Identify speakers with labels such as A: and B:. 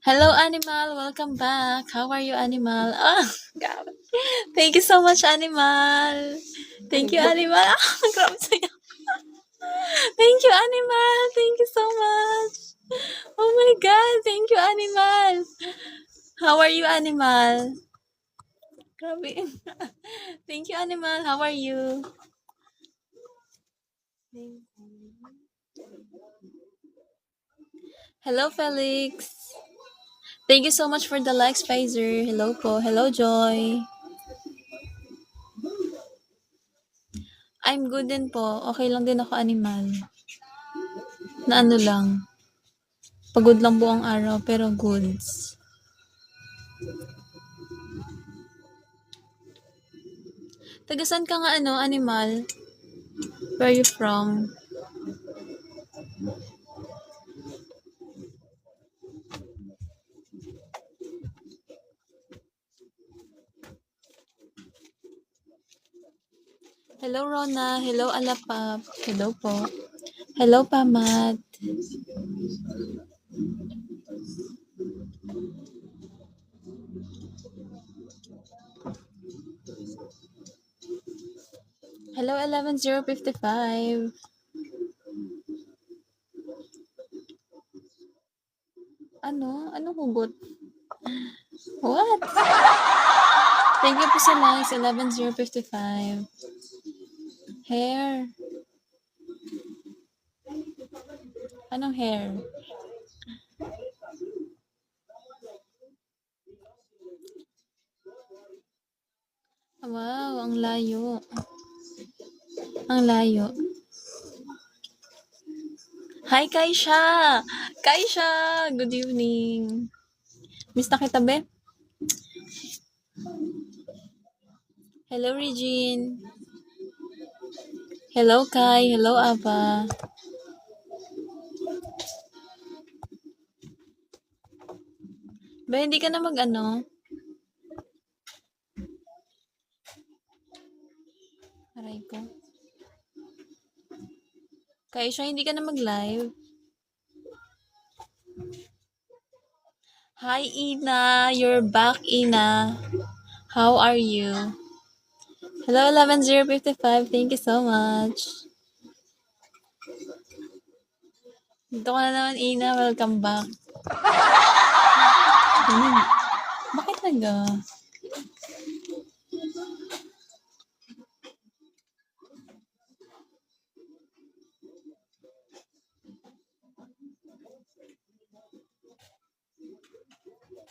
A: Hello, animal. Welcome back. How are you, animal? Ah, God. Thank you so much, animal. Thank you, animal. Ah, grabe sa'yo. Thank you, animal. Thank you so much. Oh my God. Thank you, animal. How are you, animal? Grabe. Thank you, animal. How are you? Hello, Felix. Thank you so much for the likes, Pfizer. Hello po. Hello, Joy. I'm good din po. Okay lang din ako, animal. Na ano lang. Pagod lang buong araw, pero goods. Tagasan ka nga ano, animal? Where are you from? Hello, Rona. Hello, Alapap. Hello po. Hello, Pamat. Hello, 11055. Ano? Anong hugot? What? Thank you po sa likes, 11055. Hair. Anong hair? Wow, ang layo. Ang layo. Hi, Kaisha! Kaisha! Good evening. Miss na kita, be? Hello, Regine. Hello, Kai. Hello, Ava. Ba, hindi ka na mag-ano? Aray ko. Kaisha, hindi ka na mag-live? Hi, Ina. You're back, Ina. How are you? Hello, 11055. Thank you so much. Dito ka na naman, Ina. Welcome back. Bakit naga?